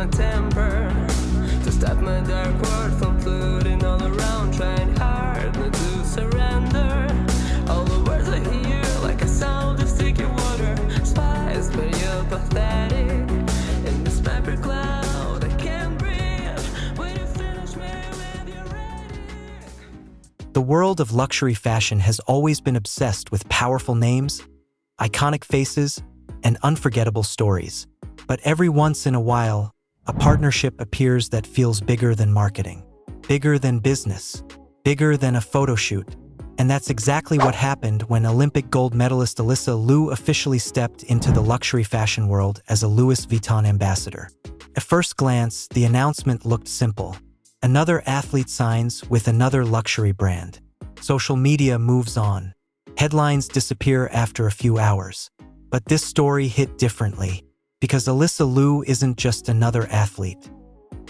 my temper, to stop my dark world from floating all around, trying hard not to surrender. All the words I hear like a sound of sticky water, spiced by your pathetic. In this paper cloud I can't breathe. When you finish me with your ready. The world of luxury fashion has always been obsessed with powerful names, iconic faces, and unforgettable stories. But every once in a while, a partnership appears that feels bigger than marketing, bigger than business, bigger than a photo shoot. And that's exactly what happened when Olympic gold medalist Alysa Liu officially stepped into the luxury fashion world as a Louis Vuitton ambassador. At first glance, the announcement looked simple. Another athlete signs with another luxury brand. Social media moves on. Headlines disappear after a few hours. But this story hit differently, because Alysa Liu isn't just another athlete.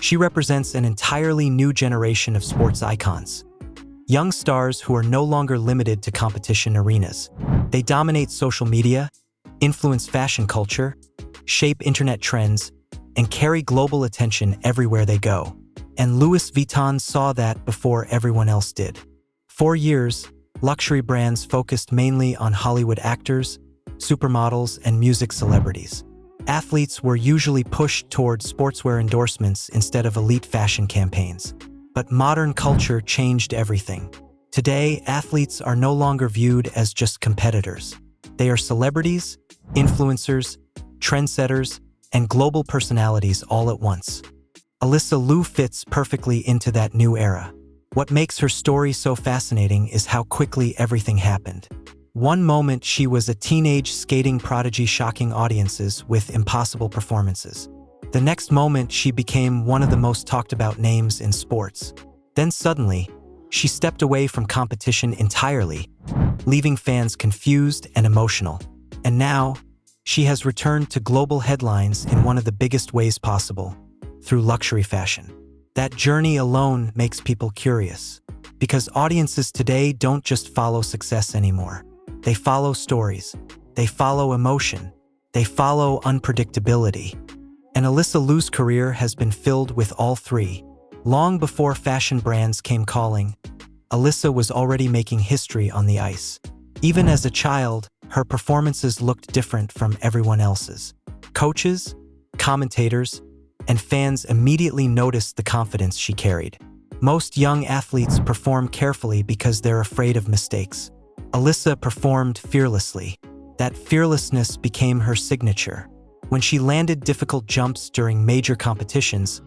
She represents an entirely new generation of sports icons. Young stars who are no longer limited to competition arenas. They dominate social media, influence fashion culture, shape internet trends, and carry global attention everywhere they go. And Louis Vuitton saw that before everyone else did. For years, luxury brands focused mainly on Hollywood actors, supermodels, and music celebrities. Athletes were usually pushed toward sportswear endorsements instead of elite fashion campaigns. But modern culture changed everything. Today, athletes are no longer viewed as just competitors. They are celebrities, influencers, trendsetters, and global personalities all at once. Alysa Liu fits perfectly into that new era. What makes her story so fascinating is how quickly everything happened. One moment she was a teenage skating prodigy shocking audiences with impossible performances. The next moment she became one of the most talked about names in sports. Then suddenly, she stepped away from competition entirely, leaving fans confused and emotional. And now, she has returned to global headlines in one of the biggest ways possible, through luxury fashion. That journey alone makes people curious, because audiences today don't just follow success anymore. They follow stories, they follow emotion, they follow unpredictability. And Alysa Liu's career has been filled with all three. Long before fashion brands came calling, Alysa was already making history on the ice. Even as a child, her performances looked different from everyone else's. Coaches, commentators, and fans immediately noticed the confidence she carried. Most young athletes perform carefully because they're afraid of mistakes. Alysa performed fearlessly. That fearlessness became her signature. When she landed difficult jumps during major competitions,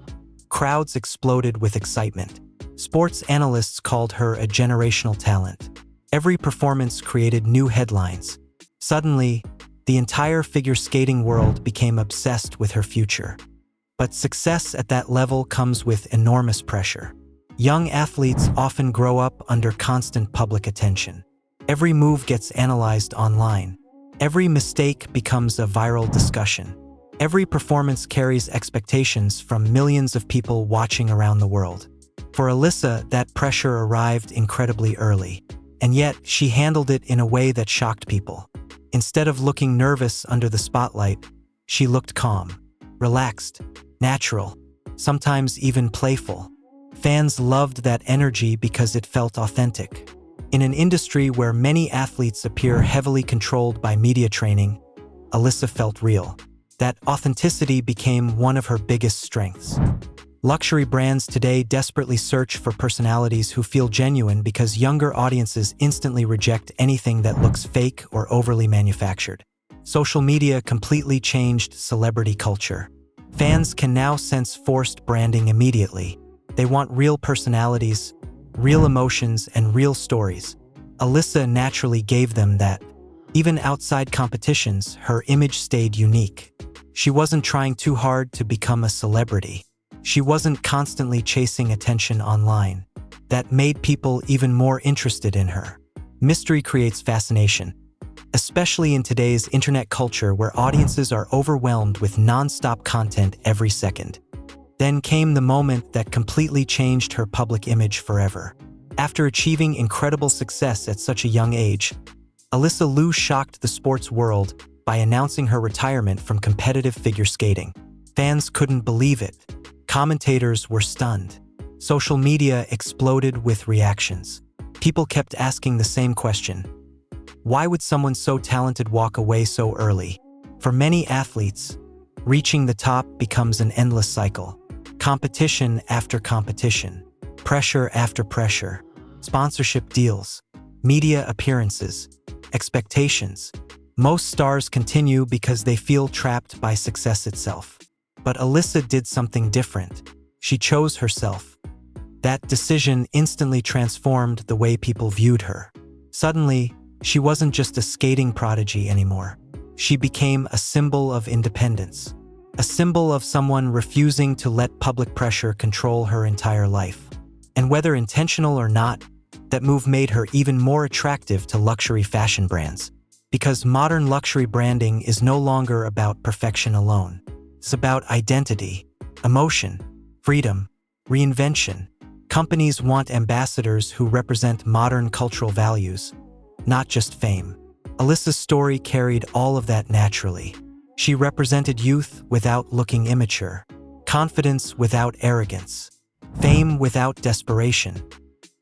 crowds exploded with excitement. Sports analysts called her a generational talent. Every performance created new headlines. Suddenly, the entire figure skating world became obsessed with her future. But success at that level comes with enormous pressure. Young athletes often grow up under constant public attention. Every move gets analyzed online. Every mistake becomes a viral discussion. Every performance carries expectations from millions of people watching around the world. For Alysa, that pressure arrived incredibly early. And yet, she handled it in a way that shocked people. Instead of looking nervous under the spotlight, she looked calm, relaxed, natural, sometimes even playful. Fans loved that energy because it felt authentic. In an industry where many athletes appear heavily controlled by media training, Alysa felt real. That authenticity became one of her biggest strengths. Luxury brands today desperately search for personalities who feel genuine because younger audiences instantly reject anything that looks fake or overly manufactured. Social media completely changed celebrity culture. Fans can now sense forced branding immediately. They want real personalities, real emotions, and real stories. Alysa naturally gave them that. Even outside competitions, her image stayed unique. She wasn't trying too hard to become a celebrity. She wasn't constantly chasing attention online. That made people even more interested in her. Mystery creates fascination, especially in today's internet culture where audiences are overwhelmed with non-stop content every second. Then came the moment that completely changed her public image forever. After achieving incredible success at such a young age, Alysa Liu shocked the sports world by announcing her retirement from competitive figure skating. Fans couldn't believe it. Commentators were stunned. Social media exploded with reactions. People kept asking the same question. Why would someone so talented walk away so early? For many athletes, reaching the top becomes an endless cycle. Competition after competition, pressure after pressure, sponsorship deals, media appearances, expectations. Most stars continue because they feel trapped by success itself. But Alysa did something different. She chose herself. That decision instantly transformed the way people viewed her. Suddenly, she wasn't just a skating prodigy anymore. She became a symbol of independence, a symbol of someone refusing to let public pressure control her entire life. And whether intentional or not, that move made her even more attractive to luxury fashion brands. Because modern luxury branding is no longer about perfection alone. It's about identity, emotion, freedom, reinvention. Companies want ambassadors who represent modern cultural values, not just fame. Alysa's story carried all of that naturally. She represented youth without looking immature, confidence without arrogance, fame without desperation.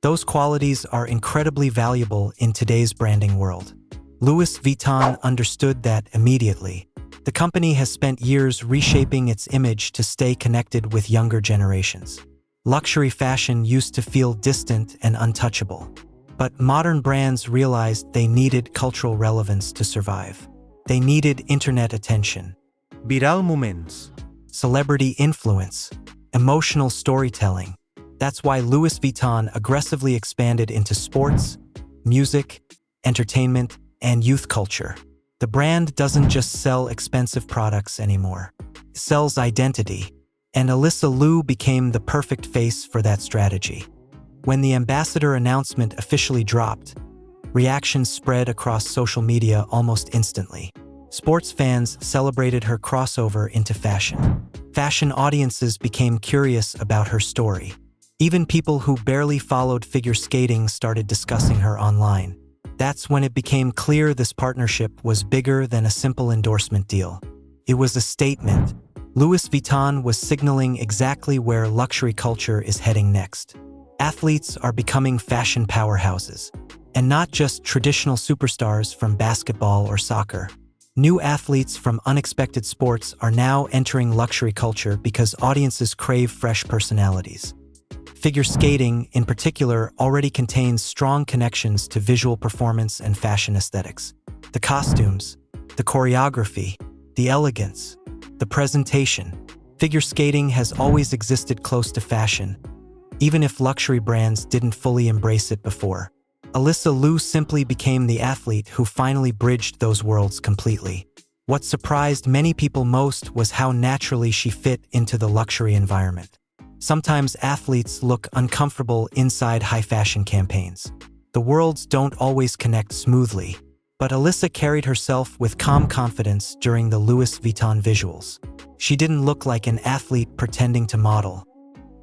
Those qualities are incredibly valuable in today's branding world. Louis Vuitton understood that immediately. The company has spent years reshaping its image to stay connected with younger generations. Luxury fashion used to feel distant and untouchable. But modern brands realized they needed cultural relevance to survive. They needed internet attention, Viral moments. celebrity influence, emotional storytelling. That's why Louis Vuitton aggressively expanded into sports, music, entertainment, and youth culture. The brand doesn't just sell expensive products anymore. It sells identity. And Alysa Liu became the perfect face for that strategy. When the ambassador announcement officially dropped, reactions spread across social media almost instantly. Sports fans celebrated her crossover into fashion. Fashion audiences became curious about her story. Even people who barely followed figure skating started discussing her online. That's when it became clear this partnership was bigger than a simple endorsement deal. It was a statement. Louis Vuitton was signaling exactly where luxury culture is heading next. Athletes are becoming fashion powerhouses, and not just traditional superstars from basketball or soccer. New athletes from unexpected sports are now entering luxury culture because audiences crave fresh personalities. Figure skating, in particular, already contains strong connections to visual performance and fashion aesthetics. The costumes, the choreography, the elegance, the presentation. Figure skating has always existed close to fashion, even if luxury brands didn't fully embrace it before. Alysa Liu simply became the athlete who finally bridged those worlds completely. What surprised many people most was how naturally she fit into the luxury environment. Sometimes athletes look uncomfortable inside high-fashion campaigns. The worlds don't always connect smoothly. But Alysa carried herself with calm confidence during the Louis Vuitton visuals. She didn't look like an athlete pretending to model.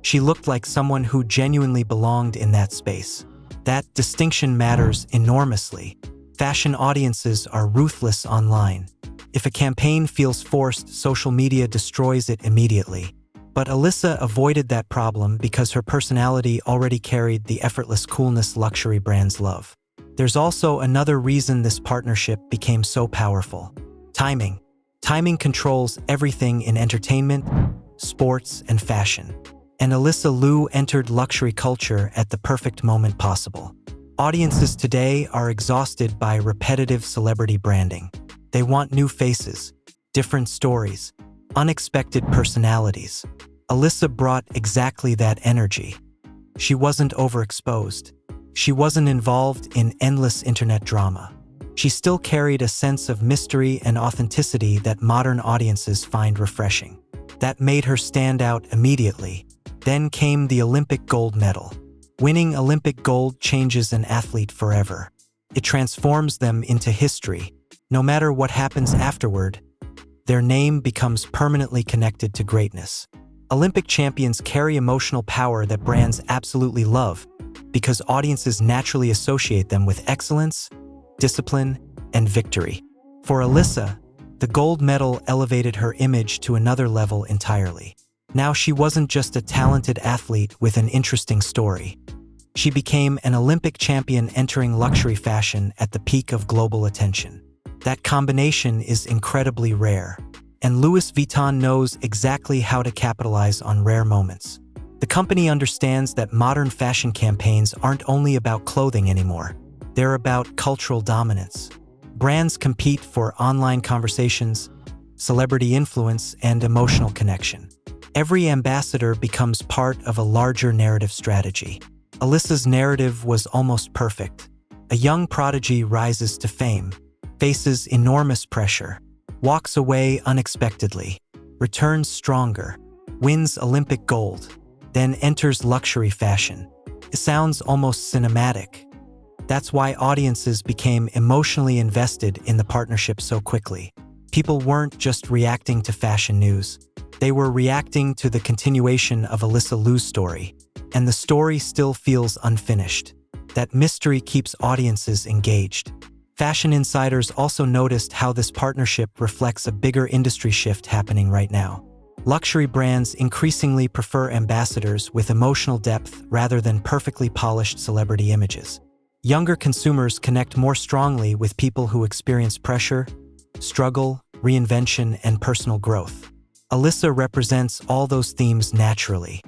She looked like someone who genuinely belonged in that space. That distinction matters enormously. Fashion audiences are ruthless online. If a campaign feels forced, social media destroys it immediately. But Alysa avoided that problem because her personality already carried the effortless coolness luxury brands love. There's also another reason this partnership became so powerful. Timing. Timing controls everything in entertainment, sports, and fashion. And Alysa Liu entered luxury culture at the perfect moment possible. Audiences today are exhausted by repetitive celebrity branding. They want new faces, different stories, unexpected personalities. Alysa brought exactly that energy. She wasn't overexposed. She wasn't involved in endless internet drama. She still carried a sense of mystery and authenticity that modern audiences find refreshing. That made her stand out immediately. Then came the Olympic gold medal. Winning Olympic gold changes an athlete forever. It transforms them into history. No matter what happens afterward, their name becomes permanently connected to greatness. Olympic champions carry emotional power that brands absolutely love, because audiences naturally associate them with excellence, discipline, and victory. For Alysa, The gold medal elevated her image to another level entirely. Now she wasn't just a talented athlete with an interesting story. She became an Olympic champion entering luxury fashion at the peak of global attention. That combination is incredibly rare, and Louis Vuitton knows exactly how to capitalize on rare moments. The company understands that modern fashion campaigns aren't only about clothing anymore. They're about cultural dominance. Brands compete for online conversations, celebrity influence, and emotional connection. Every ambassador becomes part of a larger narrative strategy. Alysa's narrative was almost perfect. A young prodigy rises to fame, faces enormous pressure, walks away unexpectedly, returns stronger, wins Olympic gold, then enters luxury fashion. It sounds almost cinematic. That's why audiences became emotionally invested in the partnership so quickly. People weren't just reacting to fashion news. They were reacting to the continuation of Alysa Liu's story, and the story still feels unfinished. That mystery keeps audiences engaged. Fashion insiders also noticed how this partnership reflects a bigger industry shift happening right now. Luxury brands increasingly prefer ambassadors with emotional depth rather than perfectly polished celebrity images. Younger consumers connect more strongly with people who experience pressure, struggle, reinvention, and personal growth. Alysa represents all those themes naturally.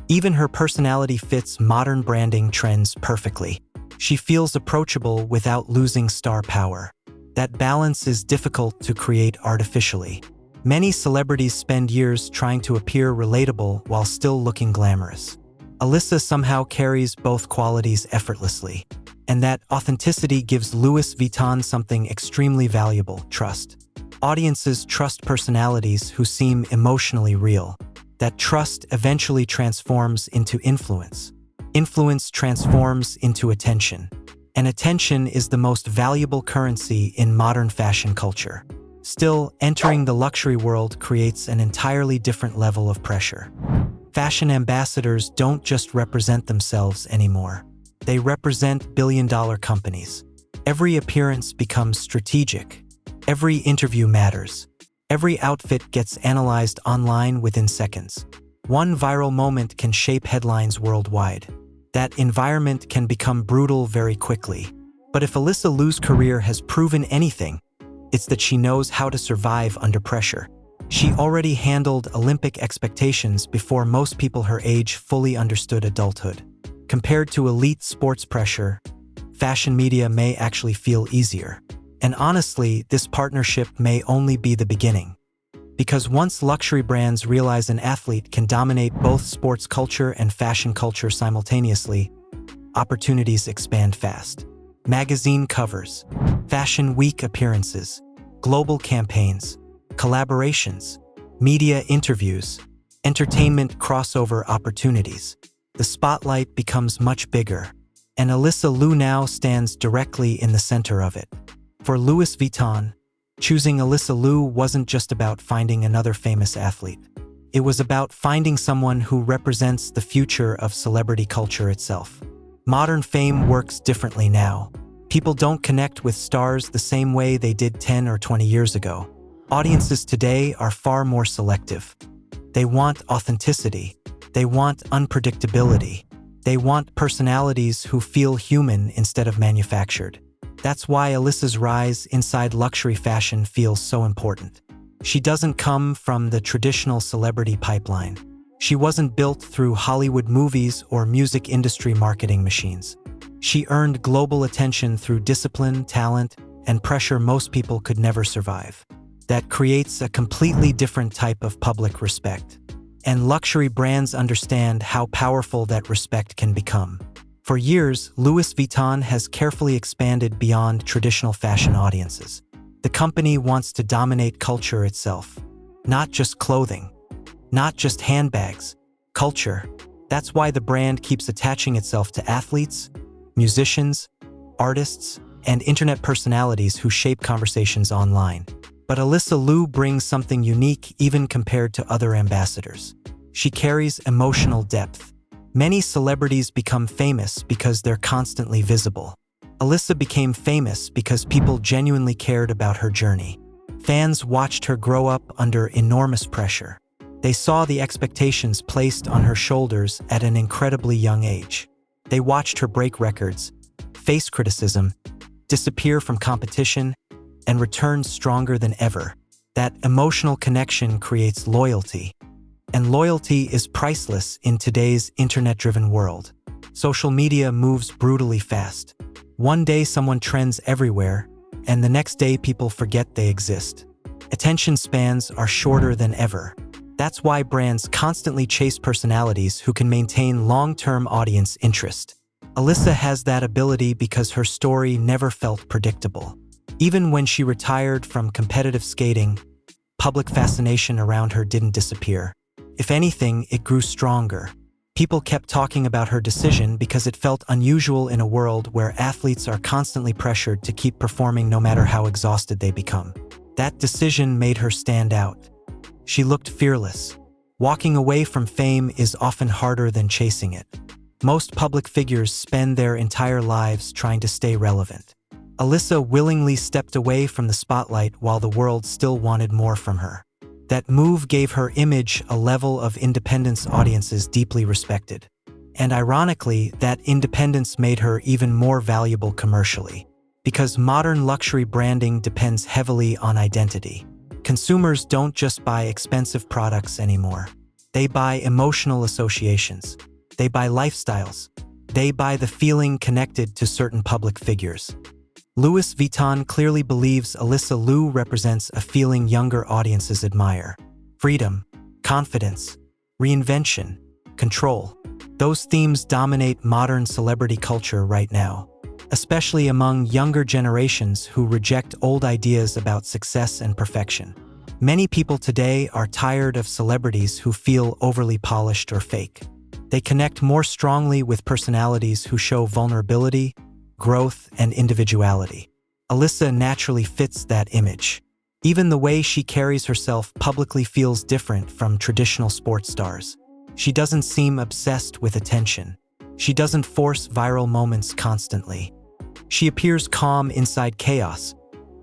Even her personality fits modern branding trends perfectly. She feels approachable without losing star power. That balance is difficult to create artificially. Many celebrities spend years trying to appear relatable while still looking glamorous. Alysa somehow carries both qualities effortlessly. And that authenticity gives Louis Vuitton something extremely valuable: trust. Audiences trust personalities who seem emotionally real. That trust eventually transforms into influence. Influence transforms into attention. And attention is the most valuable currency in modern fashion culture. Still, entering the luxury world creates an entirely different level of pressure. Fashion ambassadors don't just represent themselves anymore. They represent billion-dollar companies. Every appearance becomes strategic. Every interview matters. Every outfit gets analyzed online within seconds. One viral moment can shape headlines worldwide. That environment can become brutal very quickly. But if Alysa Liu's career has proven anything, it's that she knows how to survive under pressure. She already handled Olympic expectations before most people her age fully understood adulthood. Compared to elite sports pressure, fashion media may actually feel easier. And honestly, this partnership may only be the beginning. Because once luxury brands realize an athlete can dominate both sports culture and fashion culture simultaneously, opportunities expand fast. Magazine covers, fashion week appearances, global campaigns, collaborations, media interviews, entertainment crossover opportunities. The spotlight becomes much bigger, and Alysa Liu now stands directly in the center of it. For Louis Vuitton, choosing Alysa Liu wasn't just about finding another famous athlete. It was about finding someone who represents the future of celebrity culture itself. Modern fame works differently now. People don't connect with stars the same way they did 10 or 20 years ago. Audiences today are far more selective. They want authenticity. They want unpredictability. They want personalities who feel human instead of manufactured. That's why Alysa's rise inside luxury fashion feels so important. She doesn't come from the traditional celebrity pipeline. She wasn't built through Hollywood movies or music industry marketing machines. She earned global attention through discipline, talent, and pressure most people could never survive. That creates a completely different type of public respect. And luxury brands understand how powerful that respect can become. For years, Louis Vuitton has carefully expanded beyond traditional fashion audiences. The company wants to dominate culture itself. Not just clothing, not just handbags, culture. That's why the brand keeps attaching itself to athletes, musicians, artists, and internet personalities who shape conversations online. But Alysa Liu brings something unique even compared to other ambassadors. She carries emotional depth. Many celebrities become famous because they're constantly visible. Alysa became famous because people genuinely cared about her journey. Fans watched her grow up under enormous pressure. They saw the expectations placed on her shoulders at an incredibly young age. They watched her break records, face criticism, disappear from competition, and return stronger than ever. That emotional connection creates loyalty. And loyalty is priceless in today's internet-driven world. Social media moves brutally fast. One day someone trends everywhere, and the next day people forget they exist. Attention spans are shorter than ever. That's why brands constantly chase personalities who can maintain long-term audience interest. Alysa has that ability because her story never felt predictable. Even when she retired from competitive skating, public fascination around her didn't disappear. If anything, it grew stronger. People kept talking about her decision because it felt unusual in a world where athletes are constantly pressured to keep performing no matter how exhausted they become. That decision made her stand out. She looked fearless. Walking away from fame is often harder than chasing it. Most public figures spend their entire lives trying to stay relevant. Alysa willingly stepped away from the spotlight while the world still wanted more from her. That move gave her image a level of independence audiences deeply respected. And ironically, that independence made her even more valuable commercially. Because modern luxury branding depends heavily on identity. Consumers don't just buy expensive products anymore. They buy emotional associations. They buy lifestyles. They buy the feeling connected to certain public figures. Louis Vuitton clearly believes Alysa Liu represents a feeling younger audiences admire. Freedom, confidence, reinvention, control. Those themes dominate modern celebrity culture right now, especially among younger generations who reject old ideas about success and perfection. Many people today are tired of celebrities who feel overly polished or fake. They connect more strongly with personalities who show vulnerability, growth, and individuality. Alysa naturally fits that image. Even the way she carries herself publicly feels different from traditional sports stars. She doesn't seem obsessed with attention. She doesn't force viral moments constantly. She appears calm inside chaos,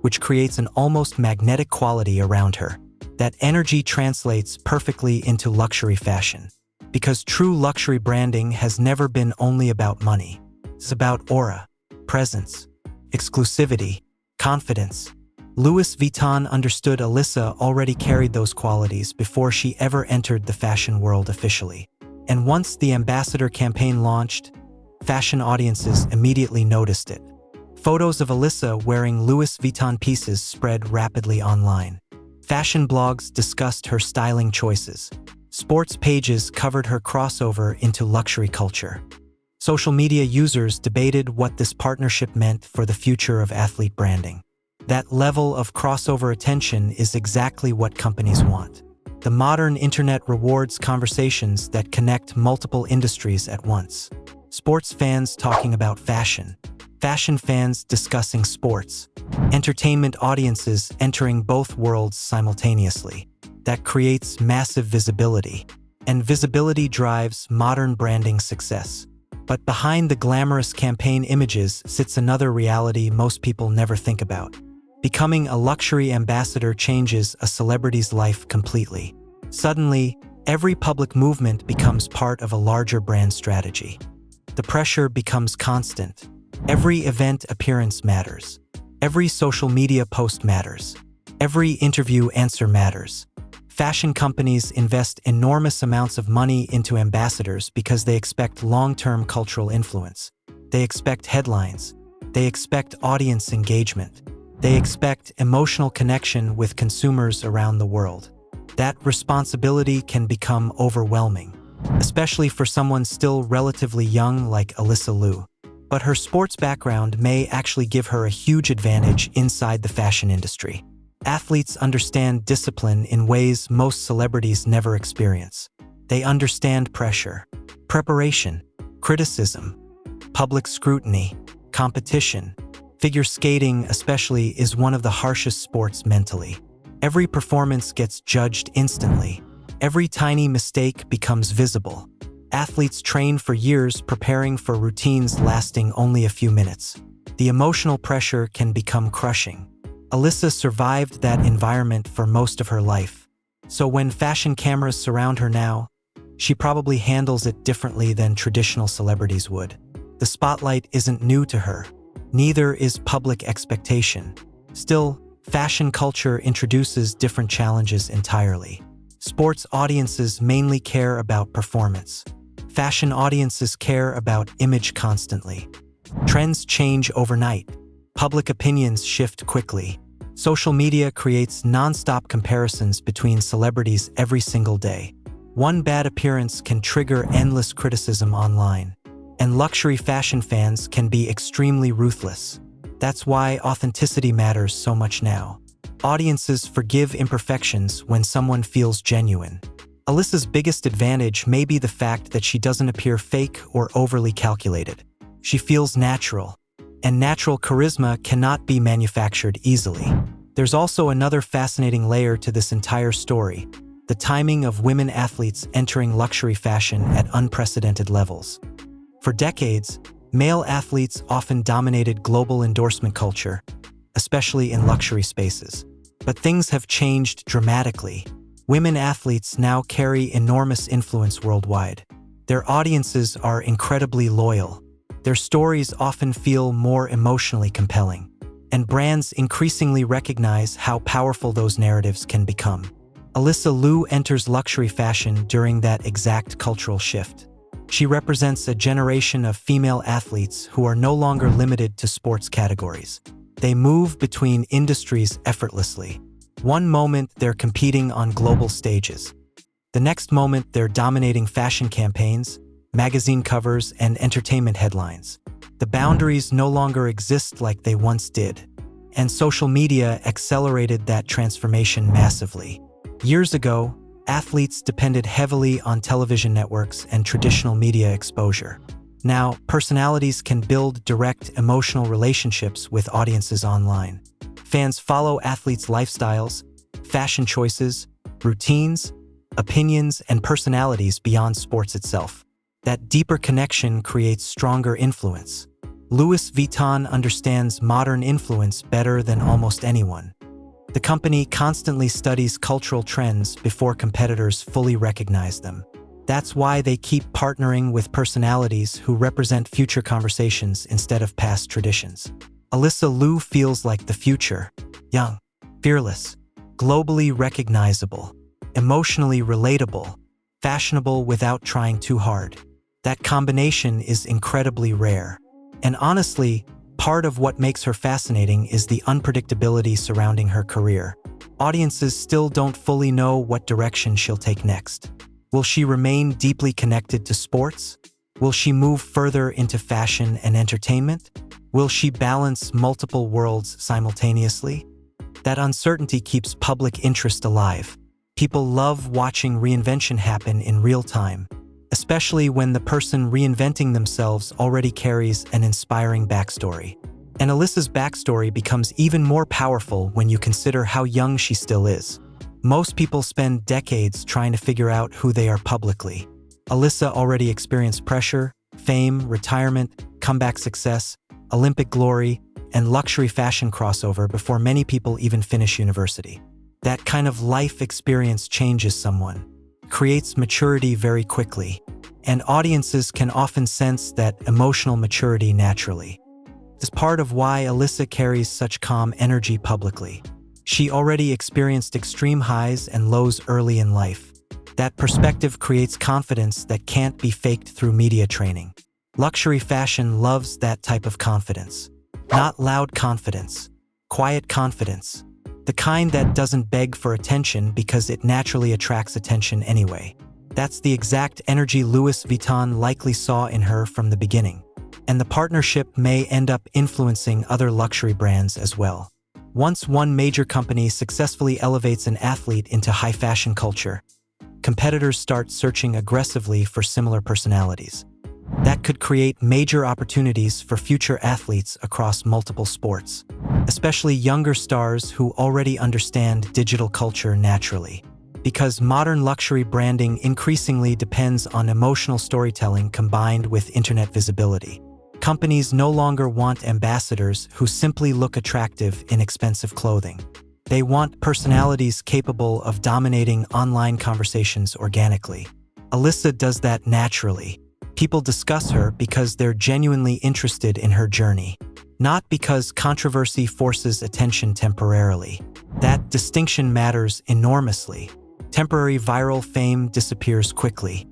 which creates an almost magnetic quality around her. That energy translates perfectly into luxury fashion. Because true luxury branding has never been only about money. It's about aura, presence, exclusivity, confidence. Louis Vuitton understood Alysa already carried those qualities before she ever entered the fashion world officially. And once the ambassador campaign launched, fashion audiences immediately noticed it. Photos of Alysa wearing Louis Vuitton pieces spread rapidly online. Fashion blogs discussed her styling choices. Sports pages covered her crossover into luxury culture. Social media users debated what this partnership meant for the future of athlete branding. That level of crossover attention is exactly what companies want. The modern internet rewards conversations that connect multiple industries at once. Sports fans talking about fashion. Fashion fans discussing sports. Entertainment audiences entering both worlds simultaneously. That creates massive visibility. And visibility drives modern branding success. But behind the glamorous campaign images sits another reality most people never think about. Becoming a luxury ambassador changes a celebrity's life completely. Suddenly, every public movement becomes part of a larger brand strategy. The pressure becomes constant. Every event appearance matters. Every social media post matters. Every interview answer matters. Fashion companies invest enormous amounts of money into ambassadors because they expect long-term cultural influence. They expect headlines. They expect audience engagement. They expect emotional connection with consumers around the world. That responsibility can become overwhelming, especially for someone still relatively young like Alysa Liu. But her sports background may actually give her a huge advantage inside the fashion industry. Athletes understand discipline in ways most celebrities never experience. They understand pressure, preparation, criticism, public scrutiny, competition. Figure skating, especially, is one of the harshest sports mentally. Every performance gets judged instantly. Every tiny mistake becomes visible. Athletes train for years preparing for routines lasting only a few minutes. The emotional pressure can become crushing. Alysa survived that environment for most of her life. So when fashion cameras surround her now, she probably handles it differently than traditional celebrities would. The spotlight isn't new to her. Neither is public expectation. Still, fashion culture introduces different challenges entirely. Sports audiences mainly care about performance. Fashion audiences care about image constantly. Trends change overnight. Public opinions shift quickly. Social media creates non-stop comparisons between celebrities every single day. One bad appearance can trigger endless criticism online. And luxury fashion fans can be extremely ruthless. That's why authenticity matters so much now. Audiences forgive imperfections when someone feels genuine. Alysa's biggest advantage may be the fact that she doesn't appear fake or overly calculated. She feels natural. And natural charisma cannot be manufactured easily. There's also another fascinating layer to this entire story: the timing of women athletes entering luxury fashion at unprecedented levels. For decades, male athletes often dominated global endorsement culture, especially in luxury spaces. But things have changed dramatically. Women athletes now carry enormous influence worldwide. Their audiences are incredibly loyal. Their stories often feel more emotionally compelling, and brands increasingly recognize how powerful those narratives can become. Alysa Liu enters luxury fashion during that exact cultural shift. She represents a generation of female athletes who are no longer limited to sports categories. They move between industries effortlessly. One moment they're competing on global stages. The next moment they're dominating fashion campaigns, magazine covers, and entertainment headlines. The boundaries no longer exist like they once did. And social media accelerated that transformation massively. Years ago, athletes depended heavily on television networks and traditional media exposure. Now, personalities can build direct emotional relationships with audiences online. Fans follow athletes' lifestyles, fashion choices, routines, opinions, and personalities beyond sports itself. That deeper connection creates stronger influence. Louis Vuitton understands modern influence better than almost anyone. The company constantly studies cultural trends before competitors fully recognize them. That's why they keep partnering with personalities who represent future conversations instead of past traditions. Alysa Liu feels like the future: young, fearless, globally recognizable, emotionally relatable, fashionable without trying too hard. That combination is incredibly rare. And honestly, part of what makes her fascinating is the unpredictability surrounding her career. Audiences still don't fully know what direction she'll take next. Will she remain deeply connected to sports? Will she move further into fashion and entertainment? Will she balance multiple worlds simultaneously? That uncertainty keeps public interest alive. People love watching reinvention happen in real time, especially when the person reinventing themselves already carries an inspiring backstory. And Alysa's backstory becomes even more powerful when you consider how young she still is. Most people spend decades trying to figure out who they are publicly. Alysa already experienced pressure, fame, retirement, comeback success, Olympic glory, and luxury fashion crossover before many people even finish university. That kind of life experience changes someone, creates maturity very quickly, and audiences can often sense that emotional maturity naturally. This is part of why Alysa carries such calm energy publicly. She already experienced extreme highs and lows early in life. That perspective creates confidence that can't be faked through media training. Luxury fashion loves that type of confidence. Not loud confidence, quiet confidence. The kind that doesn't beg for attention because it naturally attracts attention anyway. That's the exact energy Louis Vuitton likely saw in her from the beginning. And the partnership may end up influencing other luxury brands as well. Once one major company successfully elevates an athlete into high fashion culture, competitors start searching aggressively for similar personalities. That could create major opportunities for future athletes across multiple sports, especially younger stars who already understand digital culture naturally. Because modern luxury branding increasingly depends on emotional storytelling combined with internet visibility. Companies no longer want ambassadors who simply look attractive in expensive clothing. They want personalities capable of dominating online conversations organically. Alysa does that naturally. People discuss her because they're genuinely interested in her journey, not because controversy forces attention temporarily. That distinction matters enormously. Temporary viral fame disappears quickly.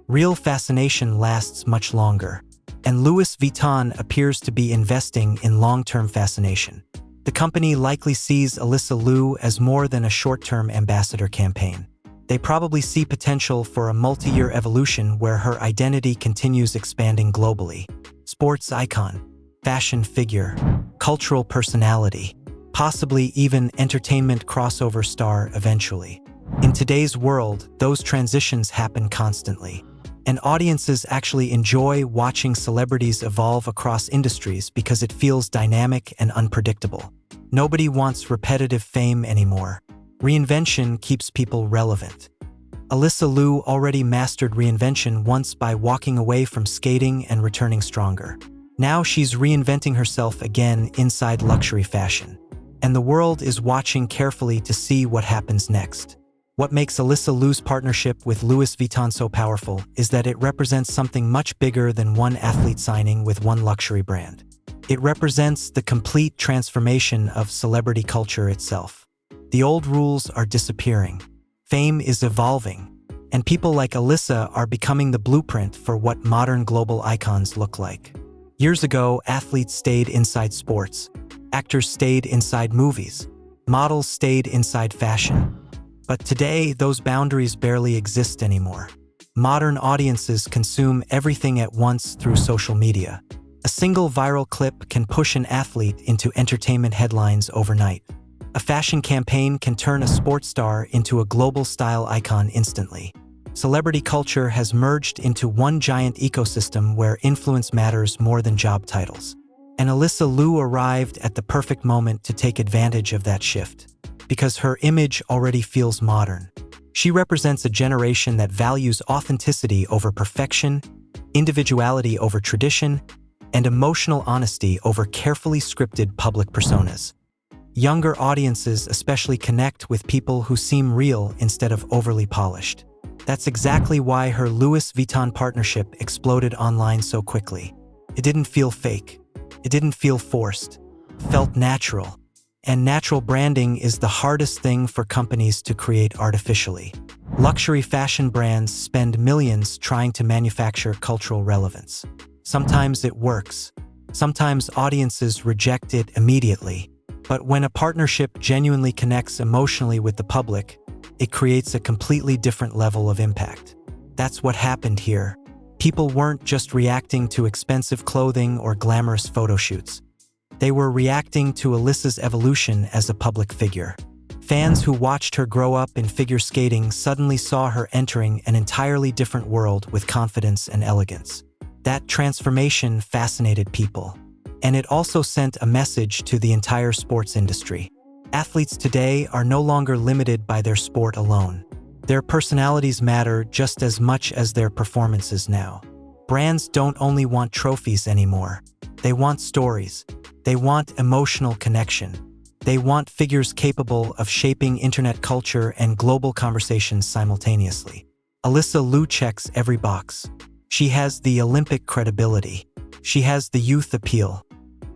Real fascination lasts much longer. And Louis Vuitton appears to be investing in long-term fascination. The company likely sees Alysa Liu as more than a short-term ambassador campaign. They probably see potential for a multi-year evolution where her identity continues expanding globally. Sports icon, fashion figure, cultural personality, possibly even entertainment crossover star eventually. In today's world, those transitions happen constantly. And audiences actually enjoy watching celebrities evolve across industries because it feels dynamic and unpredictable. Nobody wants repetitive fame anymore. Reinvention keeps people relevant. Alysa Liu already mastered reinvention once by walking away from skating and returning stronger. Now she's reinventing herself again inside luxury fashion. And the world is watching carefully to see what happens next. What makes Alysa Liu's partnership with Louis Vuitton so powerful is that it represents something much bigger than one athlete signing with one luxury brand. It represents the complete transformation of celebrity culture itself. The old rules are disappearing. Fame is evolving. And people like Alysa are becoming the blueprint for what modern global icons look like. Years ago, athletes stayed inside sports. Actors stayed inside movies. Models stayed inside fashion. But today, those boundaries barely exist anymore. Modern audiences consume everything at once through social media. A single viral clip can push an athlete into entertainment headlines overnight. A fashion campaign can turn a sports star into a global style icon instantly. Celebrity culture has merged into one giant ecosystem where influence matters more than job titles. And Alysa Liu arrived at the perfect moment to take advantage of that shift. Because her image already feels modern. She represents a generation that values authenticity over perfection, individuality over tradition, and emotional honesty over carefully scripted public personas. Younger audiences especially connect with people who seem real instead of overly polished. That's exactly why her Louis Vuitton partnership exploded online so quickly. It didn't feel fake. It didn't feel forced. It felt natural. And natural branding is the hardest thing for companies to create artificially. Luxury fashion brands spend millions trying to manufacture cultural relevance. Sometimes it works. Sometimes audiences reject it immediately. But when a partnership genuinely connects emotionally with the public, it creates a completely different level of impact. That's what happened here. People weren't just reacting to expensive clothing or glamorous photo shoots. They were reacting to Alysa's evolution as a public figure. Fans who watched her grow up in figure skating suddenly saw her entering an entirely different world with confidence and elegance. That transformation fascinated people. And it also sent a message to the entire sports industry. Athletes today are no longer limited by their sport alone. Their personalities matter just as much as their performances now. Brands don't only want trophies anymore. They want stories. They want emotional connection. They want figures capable of shaping internet culture and global conversations simultaneously. Alysa Liu checks every box. She has the Olympic credibility. She has the youth appeal.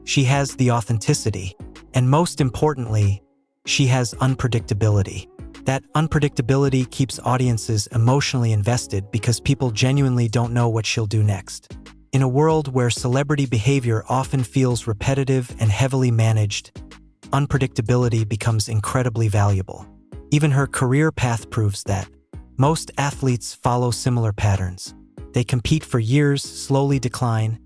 She has the authenticity. And most importantly, she has unpredictability. That unpredictability keeps audiences emotionally invested because people genuinely don't know what she'll do next. In a world where celebrity behavior often feels repetitive and heavily managed, unpredictability becomes incredibly valuable. Even her career path proves that. Most athletes follow similar patterns. They compete for years, slowly decline,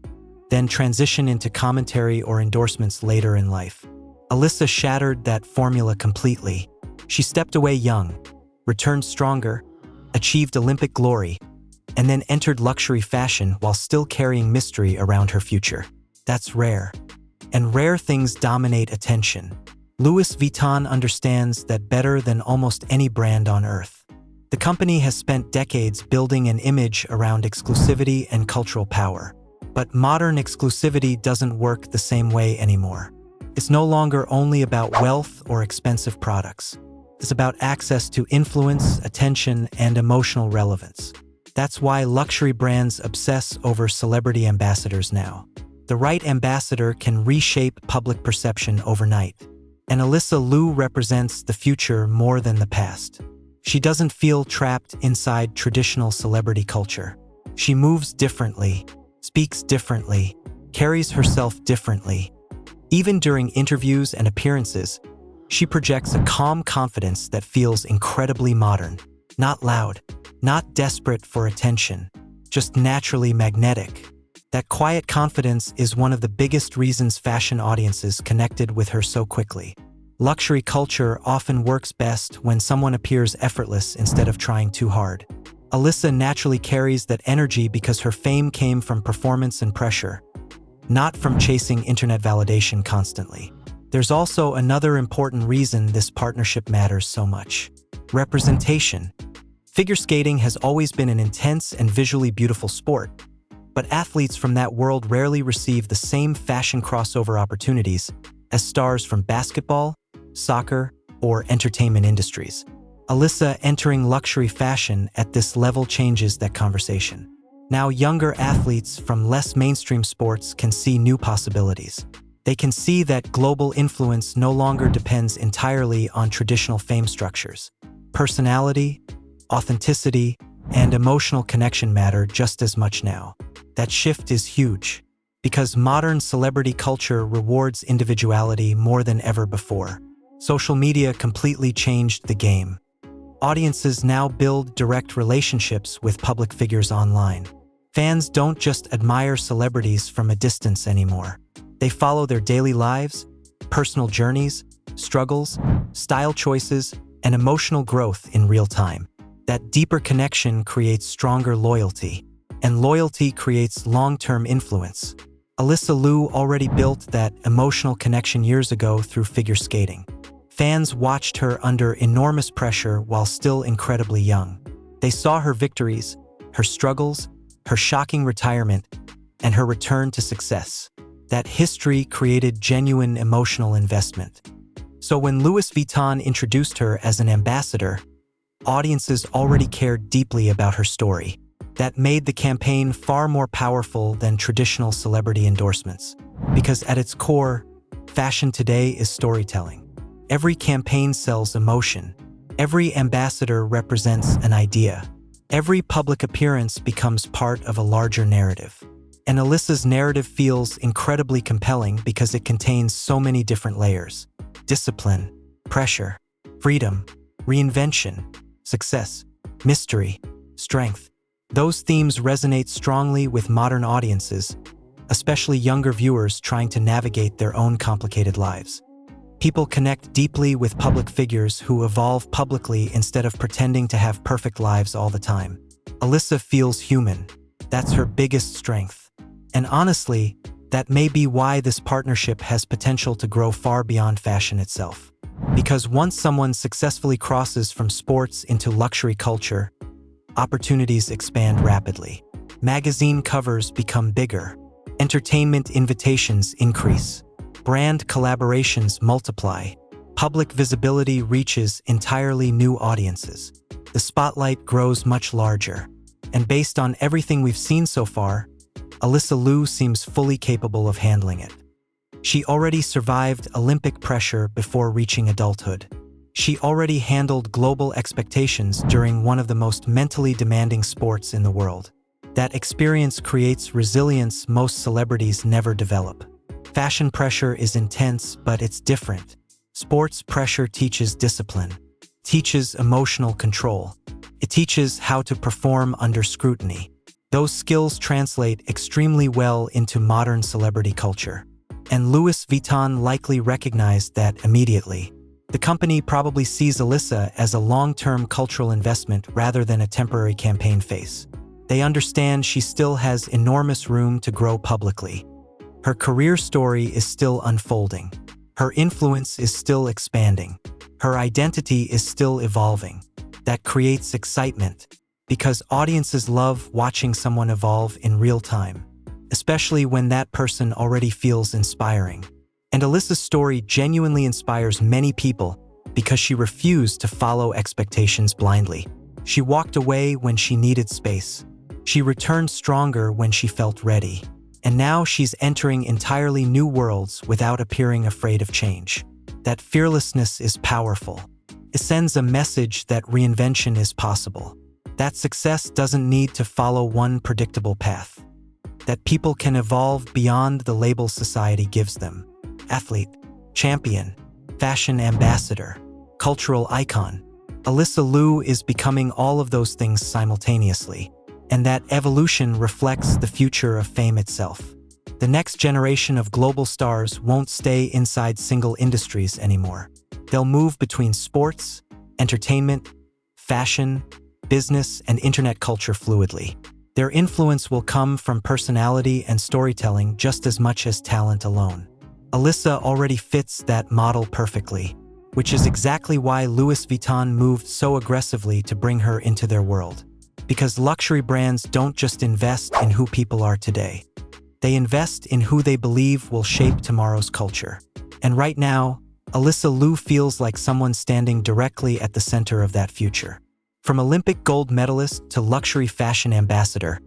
then transition into commentary or endorsements later in life. Alysa shattered that formula completely. She stepped away young, returned stronger, achieved Olympic glory, and then entered luxury fashion while still carrying mystery around her future. That's rare. And rare things dominate attention. Louis Vuitton understands that better than almost any brand on earth. The company has spent decades building an image around exclusivity and cultural power. But modern exclusivity doesn't work the same way anymore. It's no longer only about wealth or expensive products. It's about access to influence, attention, and emotional relevance. That's why luxury brands obsess over celebrity ambassadors now. The right ambassador can reshape public perception overnight. And Alysa Liu represents the future more than the past. She doesn't feel trapped inside traditional celebrity culture. She moves differently, speaks differently, carries herself differently. Even during interviews and appearances, she projects a calm confidence that feels incredibly modern. Not loud, not desperate for attention, just naturally magnetic. That quiet confidence is one of the biggest reasons fashion audiences connected with her so quickly. Luxury culture often works best when someone appears effortless instead of trying too hard. Alysa naturally carries that energy because her fame came from performance and pressure, not from chasing internet validation constantly. There's also another important reason this partnership matters so much: representation. Figure skating has always been an intense and visually beautiful sport, but athletes from that world rarely receive the same fashion crossover opportunities as stars from basketball, soccer, or entertainment industries. Alysa entering luxury fashion at this level changes that conversation. Now younger athletes from less mainstream sports can see new possibilities. They can see that global influence no longer depends entirely on traditional fame structures. Personality, authenticity, and emotional connection matter just as much now. That shift is huge, because modern celebrity culture rewards individuality more than ever before. Social media completely changed the game. Audiences now build direct relationships with public figures online. Fans don't just admire celebrities from a distance anymore. They follow their daily lives, personal journeys, struggles, style choices, and emotional growth in real time. That deeper connection creates stronger loyalty, and loyalty creates long-term influence. Alysa Liu already built that emotional connection years ago through figure skating. Fans watched her under enormous pressure while still incredibly young. They saw her victories, her struggles, her shocking retirement, and her return to success. That history created genuine emotional investment. So when Louis Vuitton introduced her as an ambassador, audiences already cared deeply about her story. That made the campaign far more powerful than traditional celebrity endorsements. Because at its core, fashion today is storytelling. Every campaign sells emotion. Every ambassador represents an idea. Every public appearance becomes part of a larger narrative. And Alysa's narrative feels incredibly compelling because it contains so many different layers: discipline, pressure, freedom, reinvention, success, mystery, strength. Those themes resonate strongly with modern audiences, especially younger viewers trying to navigate their own complicated lives. People connect deeply with public figures who evolve publicly instead of pretending to have perfect lives all the time. Alysa feels human. That's her biggest strength. And honestly, that may be why this partnership has potential to grow far beyond fashion itself. Because once someone successfully crosses from sports into luxury culture, opportunities expand rapidly. Magazine covers become bigger. Entertainment invitations increase. Brand collaborations multiply. Public visibility reaches entirely new audiences. The spotlight grows much larger. And based on everything we've seen so far, Alysa Liu seems fully capable of handling it. She already survived Olympic pressure before reaching adulthood. She already handled global expectations during one of the most mentally demanding sports in the world. That experience creates resilience most celebrities never develop. Fashion pressure is intense, but it's different. Sports pressure teaches discipline, teaches emotional control. It teaches how to perform under scrutiny. Those skills translate extremely well into modern celebrity culture. And Louis Vuitton likely recognized that immediately. The company probably sees Alysa as a long-term cultural investment rather than a temporary campaign face. They understand she still has enormous room to grow publicly. Her career story is still unfolding. Her influence is still expanding. Her identity is still evolving. That creates excitement, because audiences love watching someone evolve in real time. especially when that person already feels inspiring. And Alysa's story genuinely inspires many people because she refused to follow expectations blindly. She walked away when she needed space. She returned stronger when she felt ready. And now she's entering entirely new worlds without appearing afraid of change. That fearlessness is powerful. It sends a message that reinvention is possible. That success doesn't need to follow one predictable path. That people can evolve beyond the labels society gives them. Athlete, champion, fashion ambassador, cultural icon. Alysa Liu is becoming all of those things simultaneously. And that evolution reflects the future of fame itself. The next generation of global stars won't stay inside single industries anymore. They'll move between sports, entertainment, fashion, business, and internet culture fluidly. Their influence will come from personality and storytelling just as much as talent alone. Alysa already fits that model perfectly, which is exactly why Louis Vuitton moved so aggressively to bring her into their world. Because luxury brands don't just invest in who people are today. They invest in who they believe will shape tomorrow's culture. And right now, Alysa Liu feels like someone standing directly at the center of that future. From Olympic gold medalist to luxury fashion ambassador,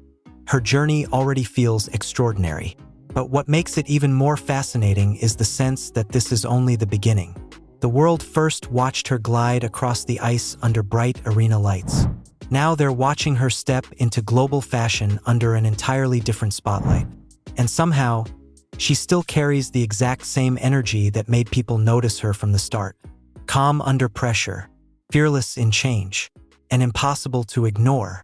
her journey already feels extraordinary. But what makes it even more fascinating is the sense that this is only the beginning. The world first watched her glide across the ice under bright arena lights. Now they're watching her step into global fashion under an entirely different spotlight. And somehow, she still carries the exact same energy that made people notice her from the start. Calm under pressure, fearless in change, and impossible to ignore.